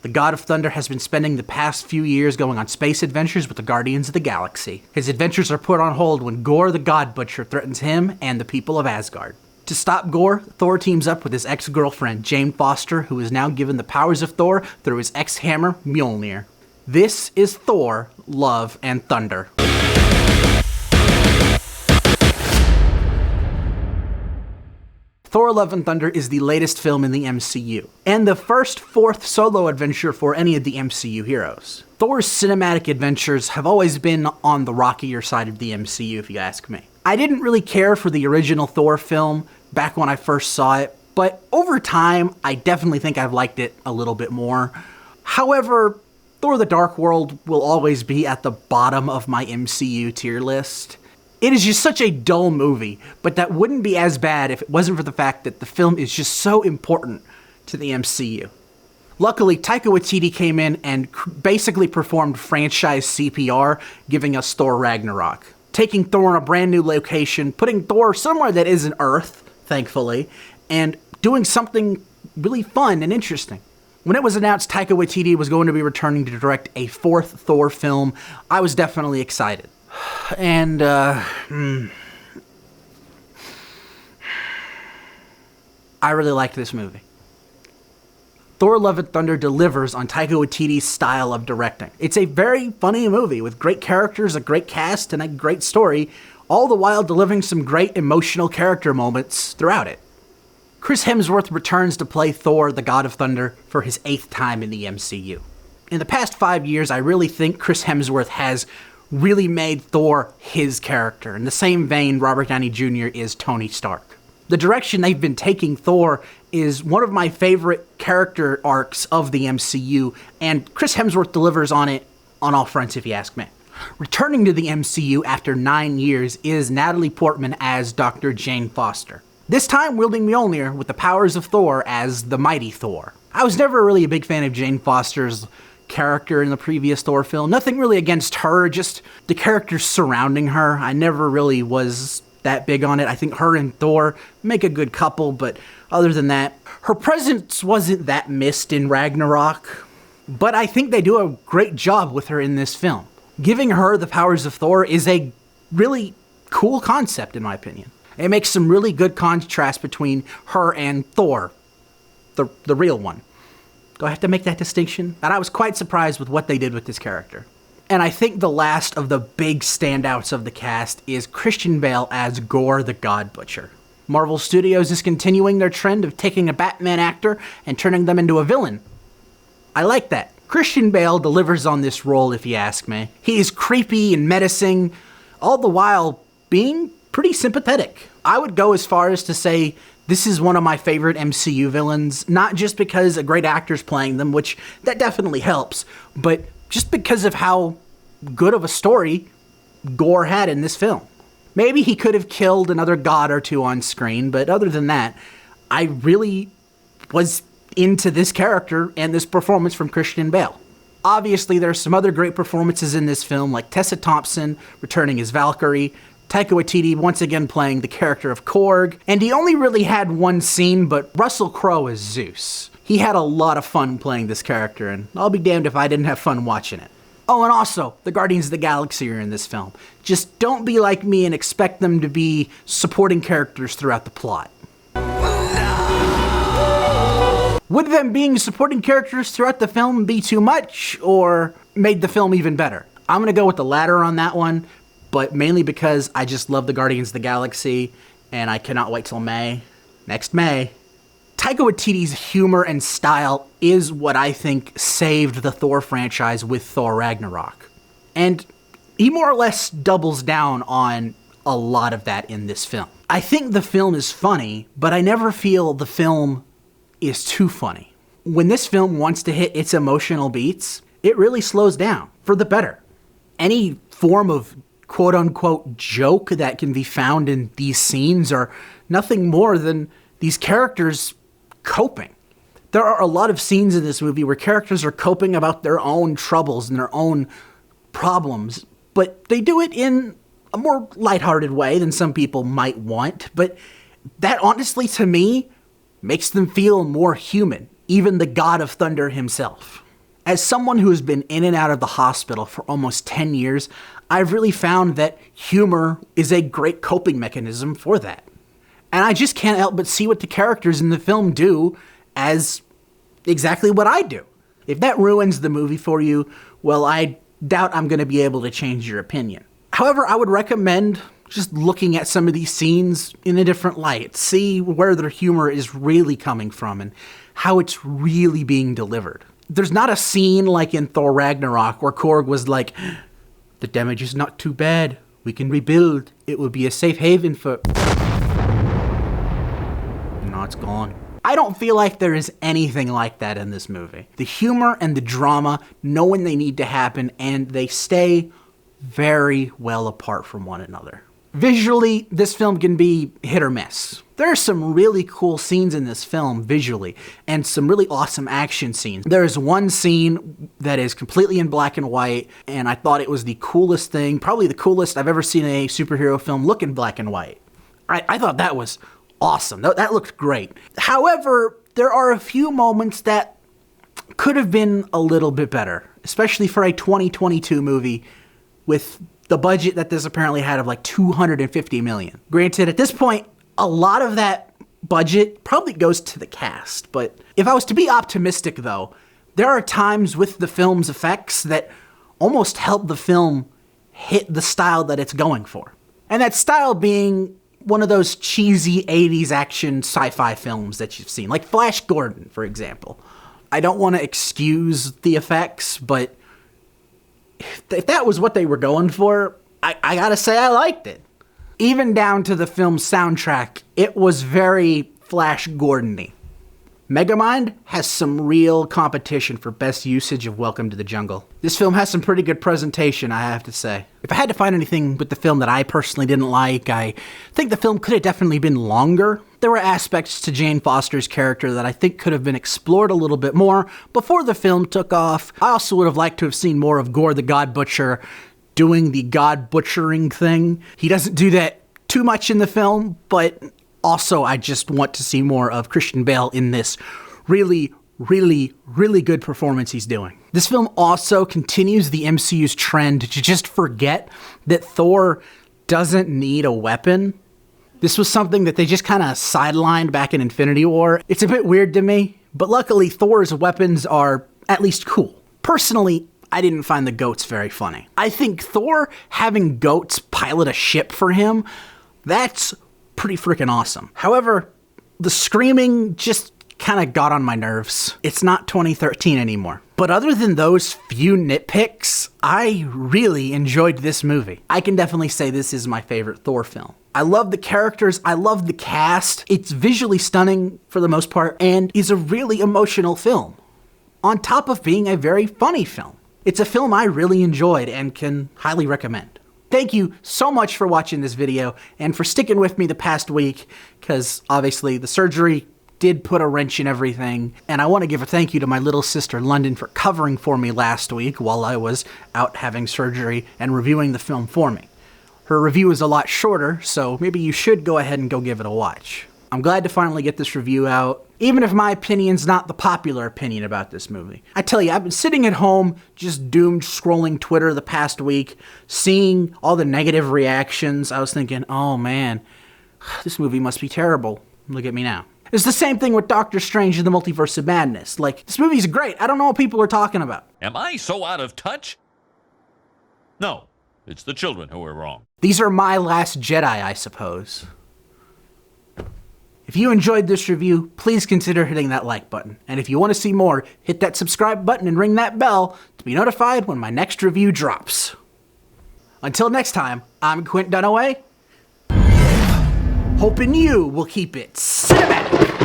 The God of Thunder has been spending the past few years going on space adventures with the Guardians of the Galaxy. His adventures are put on hold when Gore the God Butcher threatens him and the people of Asgard. To stop Gore, Thor teams up with his ex-girlfriend, Jane Foster, who is now given the powers of Thor through his ex-hammer, Mjolnir. This is Thor, Love and Thunder. Thor Love and Thunder is the latest film in the MCU, and the first fourth solo adventure for any of the MCU heroes. Thor's cinematic adventures have always been on the rockier side of the MCU, if you ask me. I didn't really care for the original Thor film back when I first saw it, but over time, I definitely think I've liked it a little bit more. However, Thor the Dark World will always be at the bottom of my MCU tier list. It is just such a dull movie, but that wouldn't be as bad if it wasn't for the fact that the film is just so important to the MCU. Luckily, Taika Waititi came in and basically performed franchise CPR, giving us Thor Ragnarok. Taking Thor on a brand new location, putting Thor somewhere that isn't Earth, thankfully, and doing something really fun and interesting. When it was announced Taika Waititi was going to be returning to direct a fourth Thor film, I was definitely excited. And, I really liked this movie. Thor Love and Thunder delivers on Taika Waititi's style of directing. It's a very funny movie with great characters, a great cast, and a great story, all the while delivering some great emotional character moments throughout it. Chris Hemsworth returns to play Thor, the God of Thunder, for his 8th time in the MCU. In the past 5 years, I really think Chris Hemsworth has really made Thor his character. In the same vein, Robert Downey Jr. is Tony Stark. The direction they've been taking Thor is one of my favorite character arcs of the MCU, and Chris Hemsworth delivers on it on all fronts, if you ask me. Returning to the MCU after 9 years is Natalie Portman as Dr. Jane Foster. This time wielding Mjolnir with the powers of Thor as the mighty Thor. I was never really a big fan of Jane Foster's character in the previous Thor film. Nothing really against her, just the characters surrounding her. I never really was that big on it. I think her and Thor make a good couple, but other than that, her presence wasn't that missed in Ragnarok. But I think they do a great job with her in this film. Giving her the powers of Thor is a really cool concept, in my opinion. It makes some really good contrast between her and Thor, the real one. Do I have to make that distinction? And I was quite surprised with what they did with this character. And I think the last of the big standouts of the cast is Christian Bale as Gore the God Butcher. Marvel Studios is continuing their trend of taking a Batman actor and turning them into a villain. I like that. Christian Bale delivers on this role, if you ask me. He is creepy and menacing, all the while being pretty sympathetic. I would go as far as to say this is one of my favorite MCU villains, not just because a great actor's playing them, which that definitely helps, but just because of how good of a story Gore had in this film. Maybe he could have killed another god or two on screen, but other than that, I really was into this character and this performance from Christian Bale. Obviously, there's some other great performances in this film, like Tessa Thompson returning as Valkyrie, Taika Waititi once again playing the character of Korg, and he only really had one scene, but Russell Crowe as Zeus. He had a lot of fun playing this character, and I'll be damned if I didn't have fun watching it. Oh, and also, the Guardians of the Galaxy are in this film. Just don't be like me and expect them to be supporting characters throughout the plot. No! Would them being supporting characters throughout the film be too much, or made the film even better? I'm gonna go with the latter on that one, but mainly because I just love the Guardians of the Galaxy, and I cannot wait till May. Next May. Taika Waititi's humor and style is what I think saved the Thor franchise with Thor Ragnarok. And he more or less doubles down on a lot of that in this film. I think the film is funny, but I never feel the film is too funny. When this film wants to hit its emotional beats, it really slows down, for the better. Any form of quote-unquote joke that can be found in these scenes are nothing more than these characters coping. There are a lot of scenes in this movie where characters are coping about their own troubles and their own problems, but they do it in a more lighthearted way than some people might want, but that honestly, to me, makes them feel more human, even the God of Thunder himself. As someone who has been in and out of the hospital for almost 10 years, I've really found that humor is a great coping mechanism for that. And I just can't help but see what the characters in the film do as exactly what I do. If that ruins the movie for you, well, I doubt I'm going to be able to change your opinion. However, I would recommend just looking at some of these scenes in a different light. See where their humor is really coming from and how it's really being delivered. There's not a scene like in Thor Ragnarok where Korg was like, "The damage is not too bad. We can rebuild. It will be a safe haven for..." Now it's gone. I don't feel like there is anything like that in this movie. The humor and the drama know when they need to happen, and they stay very well apart from one another. Visually, this film can be hit or miss. There are some really cool scenes in this film visually, and some really awesome action scenes. There is one scene that is completely in black and white, and I thought it was the coolest thing, probably the coolest I've ever seen a superhero film look in black and white. I thought that was awesome. That looked great. However, there are a few moments that could have been a little bit better, especially for a 2022 movie with the budget that this apparently had of like $250 million. Granted, at this point, a lot of that budget probably goes to the cast, but if I was to be optimistic though, there are times with the film's effects that almost help the film hit the style that it's going for. And that style being one of those cheesy 80s action sci-fi films that you've seen, like Flash Gordon, for example. I don't want to excuse the effects, but if that was what they were going for, I gotta say I liked it. Even down to the film's soundtrack, it was very Flash Gordon-y. Megamind has some real competition for best usage of Welcome to the Jungle. This film has some pretty good presentation, I have to say. If I had to find anything with the film that I personally didn't like, I think the film could have definitely been longer. There were aspects to Jane Foster's character that I think could have been explored a little bit more before the film took off. I also would have liked to have seen more of Gore the God Butcher doing the God Butchering thing. He doesn't do that too much in the film, but also, I just want to see more of Christian Bale in this really, really, really good performance he's doing. This film also continues the MCU's trend to just forget that Thor doesn't need a weapon. This was something that they just kind of sidelined back in Infinity War. It's a bit weird to me, but luckily Thor's weapons are at least cool. Personally, I didn't find the goats very funny. I think Thor having goats pilot a ship for him, that's pretty freaking awesome. However, the screaming just kind of got on my nerves. It's not 2013 anymore. But other than those few nitpicks, I really enjoyed this movie. I can definitely say this is my favorite Thor film. I love the characters, I love the cast, it's visually stunning for the most part, and is a really emotional film, on top of being a very funny film. It's a film I really enjoyed and can highly recommend. Thank you so much for watching this video and for sticking with me the past week, because obviously the surgery did put a wrench in everything, and I want to give a thank you to my little sister London for covering for me last week while I was out having surgery and reviewing the film for me. Her review is a lot shorter, so maybe you should go ahead and go give it a watch. I'm glad to finally get this review out, even if my opinion's not the popular opinion about this movie. I tell you, I've been sitting at home, just doomed scrolling Twitter the past week, seeing all the negative reactions. I was thinking, oh man, this movie must be terrible. Look at me now. It's the same thing with Doctor Strange and the Multiverse of Madness. Like, this movie's great. I don't know what people are talking about. Am I so out of touch? No, it's the children who are wrong. These are my last Jedi, I suppose. If you enjoyed this review, please consider hitting that like button. And if you want to see more, hit that subscribe button and ring that bell to be notified when my next review drops. Until next time, I'm Quint Dunaway, hoping you will keep it cinematic.